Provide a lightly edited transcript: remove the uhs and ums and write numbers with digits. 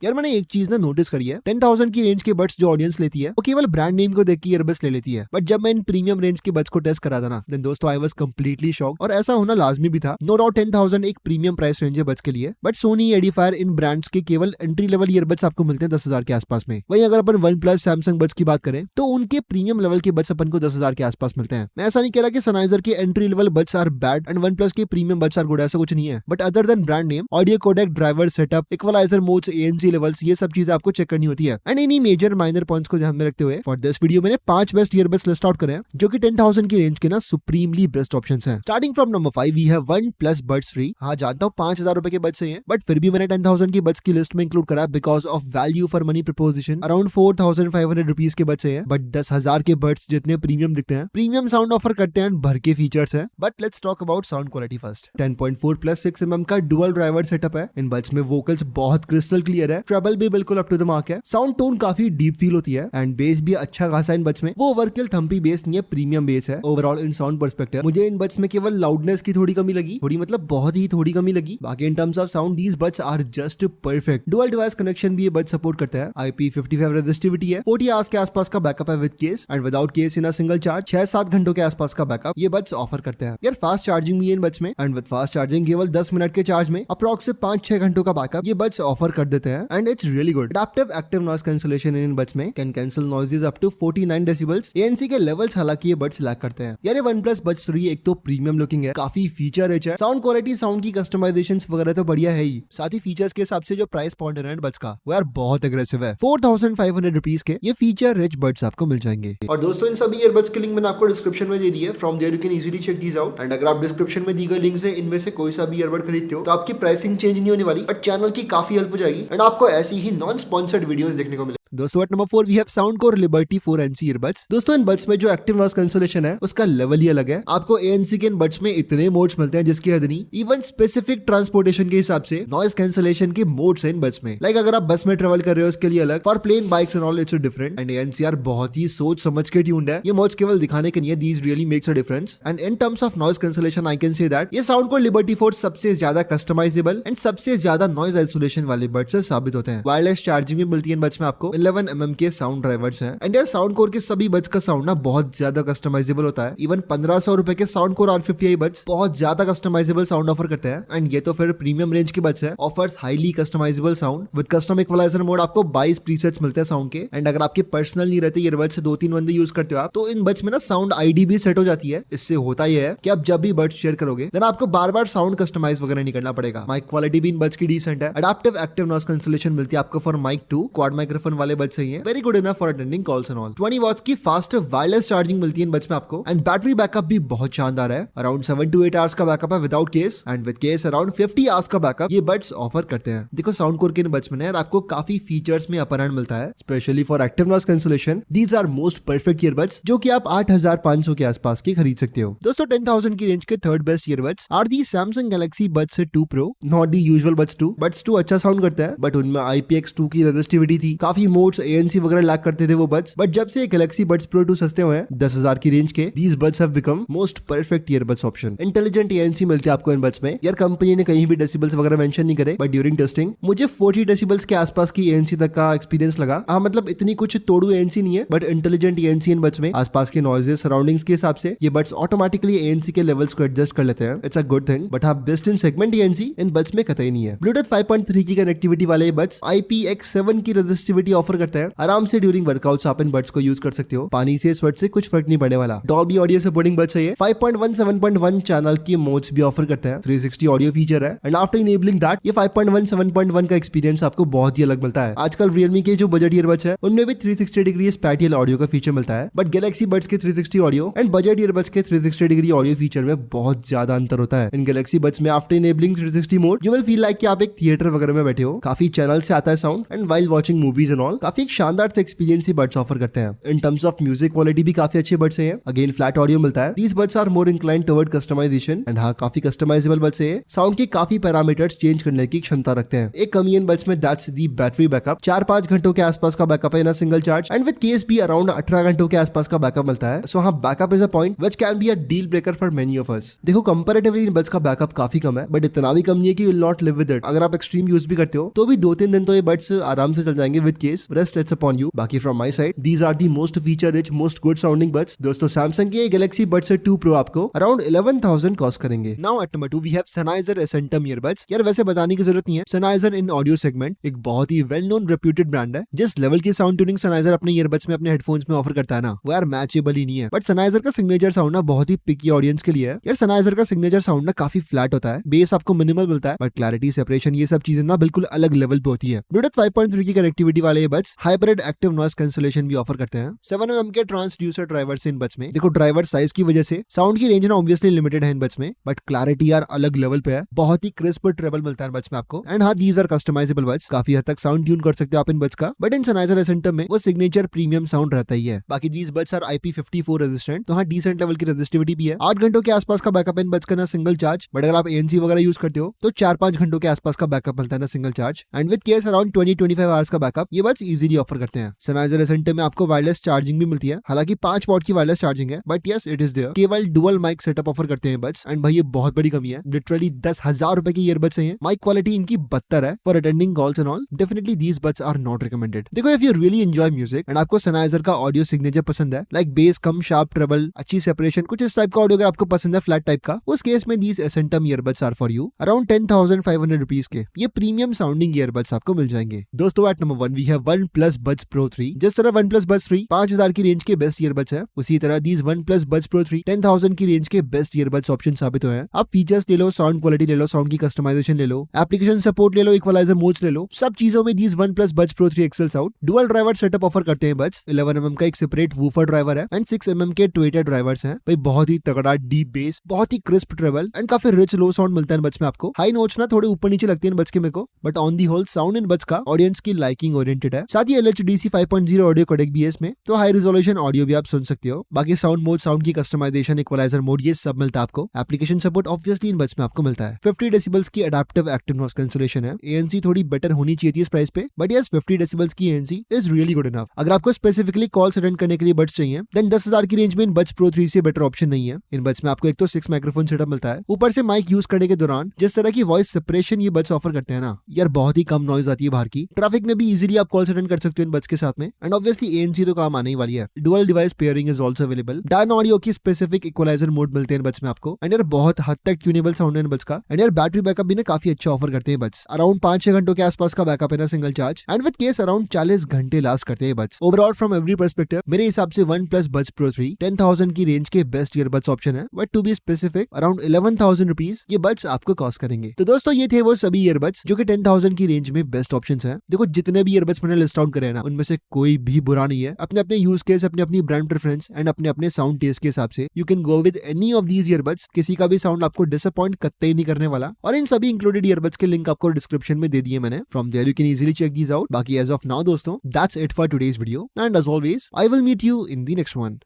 यार मैंने एक चीज ना नोटिस करी है, 10,000 की रेंज के बड्स जो ऑडियंस लेती है वो केवल ब्रांड नेम को देख के ईयरबड्स ले लेती है, बट जब मैं इन प्रीमियम रेंज के बड्स को टेस्ट करा था ना, देन दोस्तों आई वाज कंप्लीटली शॉक्ड। और ऐसा होना लाजमी भी था। नो डाउट 10,000 एक प्रीमियम प्राइस रेंज है बड्स के लिए, but Soni, edifier in brands के केवल एंट्री लेवल ईयरबड्स आपको मिलते हैं 10,000 के आसपास में। वहीं अगर अपन वन प्लस, सैमसंग बड्स की बात करें तो उनके प्रीमियम लेवल के बड्स अपन को 10,000 के आसपास मिलते हैं। मैं ऐसा नहीं कह रहा कि सनाइजर के entry level buds are bad and OnePlus के प्रीमियम बड्स आर गुड, ऐसा कुछ नहीं है। But other than brand name, audio codec, driver setup, equaliser modes, ANC levels, ये सब चीजें आपको चेक करनी होती है। एंड इन्हीं मेजर माइनर पॉइंट्स को ध्यान में रखते हुए फॉर दिस वीडियो मैंने 5 बेस्ट ईयरबड्स लिस्ट आउट करे हैं जो कि 10,000 की रेंज के ना सुप्रीमली बेस्ट ऑप्शंस हैं। Starting from number 5 we have OnePlus buds 3। हाँ जानता हूँ 5,000 रुपए के बड्स हैं, बट फिर भी मैंने 10,000 की बड्स की लिस्ट में इंक्लूड करा because of value for money preposition. Around 4,500 rupees के बड्स हैं, बट 10,000 के बड्स जितने प्रीमियम दिखते हैं, प्रीमियम साउंड ऑफर करते हैं, भर के फीचर्स है। But let's talk about sound quality first. 10.4 plus 6 mm का डुअल ड्राइवर सेटअप है। इन बड्स में वोकल्स बहुत क्रिस्टल क्लियर है, ट्रेबल भी बिल्कुल अप टू द मार्क है, साउंड टोन काफी डीप फील होती है एंड बेस भी अच्छा खासा इन बड्स में। वो ओवरकिल थम्पी बेस नहीं है, प्रीमियम बेस है। ओवरऑल इन साउंड पर्सपेक्टिव मुझे इन बड्स में केवल लाउडनेस की थोड़ी कमी लगी, थोड़ी मतलब बहुत ही थोड़ी कमी लगी। बाकी in terms of sound these buds are just perfect. Dual device connection भी ये बड्स सपोर्ट करता है। IP55 रेजिस्टिविटी है, 40 आवर्स के आसपास का बैकअप है with case and without case in a single charge 6-7 घंटों के आसपास का बैकअप ये बड्स ऑफर करते हैं। यार फास्ट चार्जिंग भी है इन बड्स में एंड विद फास्ट चार्जिंग केवल 10 मिनट के चार्ज में अप्रॉक्स 5-6 घंटों का बैकअप ये बड्स ऑफर कर देते हैं and it's really good. Adaptive active noise cancellation इन बड्स में can cancel noises up to 49 decibels. ANC के लेवल्स हालांकि ये बड्स लैक करते हैं। यार वन प्लस बड्स 3 एक तो प्रीमियम लुकिंग है, काफी फीचर रिच है, साउंड क्वालिटी, साउंड की कस्टमाइजेशंस वगैरह तो बढ़िया है ही। साथ ही फीचर्स के हिसाब से जो प्राइस पॉइंट है बड्स का वो यार बहुत एग्रेसिव है। 4,500 रुपीज के ये फीचर रिच बड्स आपको मिल जाएंगे। और दोस्तों इन सभी ईयरबड्स की लिंक मैंने आपको डिस्क्रिप्शन में दे दी है। From there you can easily check these out and अगर आप डिस्क्रिप्शन में दी गई लिंक से इनमें से कोई सा भी ईयरबड खरीदते हो तो आपकी प्राइसिंग चेंज नहीं होने वाली, बट चैनल की काफी हेल्प हो जाएगी एंड आपको ऐसी ही नॉन स्पॉन्सर्ड वीडियोस देखने को मिले। दोस्तों at number 4 we have Soundcore Liberty 4NC earbuds. दोस्तों इन बड्स में जो एक्टिव नॉइज कैंसलेशन है उसका लेवल ही अलग है। आपको ANC के इन बड्स में इतने मोड्स मिलते हैं जिसकी हद नहीं। इवन स्पेसिफिक ट्रांसपोर्टेशन के हिसाब से नॉइज कैंसलेशन के मोड्स है इन बड्स में। लाइक अगर आप बस में ट्रेवल कर रहे हो उसके लिए अलग, for plane bikes and all it's different and ANC यार बहुत ही सोच समझ के ट्यून्ड है। ये मोड्स केवल दिखाने के नहीं है, these really makes a difference and in terms of noise cancellation I can say that ये साउंडकोर लिबर्टी 4 सबसे ज्यादा कस्टमाइजेबल एंड सबसे ज्यादा नॉइज आइसोलेशन वाले बड्स साबित होते हैं। वायरलेस चार्जिंग भी मिलती है इन बड्स में आपको। 11 mm के साउंड ड्राइवर्स हैं एंड यार साउंड कोर के सभी बड्स का साउंड ना बहुत ज्यादा कस्टमाइजेबल होता है। इवन 1,500 रुपए के साउंड कोर R50i बड्स बहुत ज्यादा कस्टमाइजेबल साउंड ऑफर करते हैं एंड ये तो फिर प्रीमियम रेंज के बड्स है। Offers highly customisable sound with custom equaliser mode. आपको 22 प्रीसेट्स मिलते हैं साउंड के एंड अगर आपके पर्सनल नहीं रहते ईयरबड्स 2-3 बंदे यूज करते हो आप तो इन बड्स में ना साउंड ID भी सेट हो जाती है। इससे होता ही है कि आप जब भी बड्स शेयर करोगे देन आपको बार बार साउंड कस्टमाइज वगैरह नहीं करना पड़ेगा। माइक क्वालिटी भी इन बड्स की डिसेंट है। अडैप्टिव एक्टिव नॉइज कैंसलेशन मिलती है आपको फॉर माइक 2, क्वाड माइक्रोफोन वाले बड्स है, very good enough for attending calls and all. 20 watts की फास्ट वायरलेस चार्जिंग मिलती है इन बड्स में आपको एंड बैटरी बैकअप भी बहुत शानदार है। अराउंड 7 to 8 आवर्स का बैकअप है without case and with case around 50 hours का बैकअप ये बड्स ऑफर करते हैं। देखो साउंड कोर के इन बड्स में आपको काफी फीचर्स में अपर हैंड मिलता है, specially for active noise cancellation. These are most perfect earbuds जो कि आप 8,500 के आसपास के खरीद सकते हो। दोस्तों 10,000 की रेंज के third best earbuds are the Samsung Galaxy buds 2 Pro, not the usual buds 2। Buds 2 अच्छा साउंड करता है बट उनमें IPX2 की रेजिस्टिविटी थी, काफी मोड्स ANC वगैरह लैक करते थे वो बड्स। बट जब से गैलेक्सी बड्स Pro 2 सस्ते हुए हैं 10,000 की रेंज के, these buds have become most perfect earbuds option। Intelligent ANC मिलती है आपको इन बड्स में। यार कंपनी ने कहीं भी डेसिबल्स वगैरह मेंशन नहीं करे, बट ड्यूरिंग टेस्टिंग मुझे 40 डेसिबल्स के आसपास की ANC तक का एक्सपीरियंस लगा। हाँ मतलब इतनी कुछ तोड़ू ANC नहीं है बट इंटेलिजेंट ANC इन बड्स में आसपास के नॉइजेस सराउंडिंग्स के हिसाब से ये बड्स ऑटोमेटिकली ANC के लेवल्स को एडजस्ट कर लेते हैं। It's a good thing. But हाँ बेस्ट इन सेगमेंट ANC इन बड्स में कतई नहीं है। ब्लूटूथ 5.3 की कनेक्टिविटी वाले बड्स IPX7 की रेजिस्टिविटी ऑफर करते हैं। आराम से ड्यूरिंग वर्कआउट्स आप इन बड्स को यूज कर सकते हो, पानी से स्वेट से कुछ फर्क नहीं पड़ने वाला। डॉल्बी ऑडियो सपोर्टिंग बड्स है ये। 5.1 7.1 चैनल की मोड्स भी ऑफर करते हैं। 360 ऑडियो फीचर है एंड आफ्टर इनेबलिंग दैट ये 5.1 7.1 का एक्सपीरियंस आपको बहुत ही अलग मिलता है। आजकल Realme के जो बजट ईयरबड्स है उनमें भी 360 डिग्री स्पैटियल ऑडियो का फीचर मिलता है, बट गैलेक्सी बड्स के 360 ऑडियो एंड बजट ईयरबड्स के 360 डिग्री ऑडियो फीचर में बहुत ज्यादा अंतर होता है। इन गैलेक्सी बड्स में after enabling 360 mode you will feel like कि आप एक थिएटर वगैरह में बैठे हो। काफी चैनल से आता है sound and while watching movies and all overall काफी एक शानदार से एक्सपीरियंस ही बड्स ऑफर करते हैं। इन टर्म्स ऑफ म्यूजिक क्वालिटी भी काफी अच्छे बड्स है। अगेन फ्लैट ऑडियो मिलता है। These buds are more inclined toward customisation and हाँ काफी कस्टमाइजेबल बड्स है। साउंड की काफी पैरामीटर्स चेंज करने की क्षमता रखते हैं। एक कमी इन बड्स में दैट्स दी बैटरी बैकअप। 4-5 घंटों के आसपास का बैकअप है in single charge and with case भी अराउंड 18 घंटों के आसपास का बैकअप मिलता है। सो हाँ backup is a point which can be a deal breaker for many of us. देखो कंपैरेटिवली इन बड्स का बैकअप काफी कम है बट इतना भी कम नहीं है कि you will not live with it. अगर आप एक्सट्रीम यूज भी करते हो तो भी 2-3 दिन तो ये बड्स आराम से चल जाएंगे with case. Rest it's upon you. बाकी from my side these are the most feature rich most good sounding buds. दोस्तों सैमसंग के गैलेक्सी बड्स 2 प्रो आपको अराउंड 11,000 कॉस्ट करेंगे। Now at number 2 we have Sennheiser Ascentum earbuds. यार वैसे बताने की जरूरत नहीं है, Sennheiser इन ऑडियो सेगमेंट एक बहुत ही वेल नोन रेप्यूटेड ब्रांड है। जिस लेवल की साउंड ट्यूनिंग Sennheiser अपने ईयरबड्स में अपने हेडफोन्स में ऑफर करता है ना वो यार मैचेबल ही नहीं है। बट Sennheiser का सिग्नेचर साउंड ना बहुत ही पिकी ऑडियंस के लिए है। यार Sennheiser का सिग्नेचर साउंड ना काफी फ्लैट होता है, बेस आपको मिनिमल मिलता है बट क्लैरिटी सेपरेशन ये सब चीजें ना बिल्कुल अलग लेवल पे होती है। Bluetooth 5.3 की कनेक्टिविटी वाले ये buds hybrid active noise cancellation भी ऑफर करते हैं। 7mm के ट्रांसड्यूसर ड्राइवर से इन बड्स में। देखो ड्राइवर साइज की वजह से साउंड की रेंज ना ऑब्वियसली लिमिटेड है इन बड्स में बट क्लैरिटी यार अलग लेवल पे है। बहुत ही क्रिस्प ट्रेबल मिलता है इन बड्स में आपको। एंड हाँ दीज आर कस्टमाइजेबल बड्स। काफी हद तक साउंड ट्यून कर सकते हो आप इन बड्स का बट इन Sennheiser Ascentum में वो सिग्नेचर प्रीमियम साउंड रहता ही है। बाकी these buds are IP54 resistant, तो हाँ डिसेंट लेवल की रेजिस्टिविटी भी है। 8 घंटों के आसपास का बैकअप इन बड्स का ना सिंगल चार्ज। बट अगर आप ANC वगैरह यूज करते हो तो 4-5 घंटों के आसपास का बैकअप मिलता है ना single charge and with case around 20-25 hours का बैकअप ये बड्स इजीली ऑफर करते हैं। Sennheiser Ascentum में आपको वायरलेस चार्जिंग भी मिलती है। हालांकि 5 वॉट की वायरलेस चार्जिंग है but yes it is there. केवल डुअल माइक सेटअप ऑफर करते हैं बड्स एंड भाई ये बहुत बड़ी कमी है। लिटरली 10,000 रुपए की ईयरबड्स हैं। माइक क्वालिटी इनकी बदतर है for attending calls and all. Definitely these buds are not recommended. देखो if you really enjoy music and आपको Sennheiser का ऑडियो सिग्नेचर पसंद है लाइक बेस कम शार्प ट्रेबल अच्छी सेपरेशन कुछ इस टाइप का ऑडियो अगर आपको पसंद है फ्लैट टाइप का उस केस में these Ascentum earbuds are for you. Around 10,500 rupees के ये प्रीमियम साउंडिंग ईयरबड्स आपको मिल जाएंगे। दोस्तों at number 1 we have OnePlus Buds Pro 3। जिस तरह OnePlus Buds 3 5,000 की रेंज के बेस्ट ईयरबड्स है उसी तरह दीज OnePlus Buds Pro 3 10,000 की रेंज के बेस्ट ईयरबड्स ऑप्शन साबित हुए हैं। आप फीचर्स ले लो, साउंड क्वालिटी ले लो, साउंड की कस्टमाइजेशन ले लो, एप्लीकेशन सपोर्ट ले लो, इक्वलाइजर मोड्स ले लो, सब चीजों में these OnePlus Buds Pro 3 excels out. Dual driver setup offer करते हैं बड्स। 11mm का एक सेपरेट वूफर ड्राइवर है एंड 6mm के ट्विटर ड्राइवर्स हैं। भाई बहुत ही तगड़ा डीप बेस, बहुत ही क्रिस्प ट्रेवल एंड काफी रिच लो साउंड मिलता है इन बड्स में आपको। हाई नोट्स ना थोड़े ऊपर नीचे लगते हैं इन बड्स के मेरे को but on the whole sound इन बड्स का ऑडियंस की लाइकिंग ओरिएंटेड है। साथ ही LHDC 5.0 ऑडियो कोडेक भी है इसमें, तो हाई रिजोल्यूशन ऑडियो भी आप सुन सकते हो। बाकी साउंड मोड, साउंड की कस्टमाइजेशन, इक्वलाइजर मोड ये सब मिलता है आपको। एप्लीकेशन सपोर्ट ऑब्वियसली इन बड्स में आपको मिलता है। 50 डेसिबल्स की अडैप्टिव एक्टिव नॉइस कैंसलेशन है। ANC थोड़ी बेटर होनी चाहिए थी इस प्राइस पे बट यस 50 डेसिबल्स की ANC is really good enough. अगर आपको स्पेसिफिकली कॉल्स अटेंड करने के लिए बड्स चाहिए देन 10,000 की रेंज में इन बड्स Pro 3 से बेटर ऑप्शन नहीं है। इन बड्स में आपको एक तो 6 माइक्रोफोन सेटअप मिलता है, ऊपर से माइक यूज करने के दौरान जिस तरह की वॉइस सेपरेशन ये बड्स ऑफर करते हैं ना यार बहुत ही कम नॉइज आती है बाहर की। ट्रैफिक में भी इजीली आप कॉल्स अटेंड कर सकते हो इन बड्स के साथ में एंड ऑब्वियसली ANC तो काम आने ही वाली है। Dual device pairing is also available. डायन ऑडियो की स्पेसिफिक इक्वलाइजर मोड मिलते हैं इन बड्स में आपको एंड यार बहुत हद तक ट्यूनेबल साउंड है इन बड्स का एंड यार बैटरी बैकअप भी ना काफी अच्छा ऑफर करते हैं बड्स। अराउंड 5-6 घंटों के आसपास का बैकअप है ना single charge and with case around 40 घंटे लास्ट करते हैं buds. Overall from every perspective मेरे हिसाब से OnePlus Buds Pro 3 10,000 की रेंज के बेस्ट ईयरबड्स ऑप्शन है but to be specific around 11,000 rupees ये बड्स आपको कॉस्ट करेंगे। तो दोस्तों ये थे वो सभी ईयरबड्स जो कि 10,000 की रेंज में बेस्ट ऑप्शंस हैं। देखो जितने भी ईयरबड्स मैंने लिस्ट आउट करे ना उनमें से कोई भी बुरा नहीं है। अपने अपने यूज केस, अपने अपनी ब्रांड प्रेफरेंस एंड अपने अपने साउंड टेस्ट के हिसाब से you can go with any of these earbuds. किसी का भी साउंड आपको डिसअपॉइंट कतई नहीं करने वाला और इन सभी इंक्लूडेड ईयरबड्स के लिंक आपको डिस्क्रिप्शन में दे दिए मैंने। From there you can easily check these out. बाकी एज ऑफ नाउ दोस्तों that's it for today's video and as always I will meet you in the next one.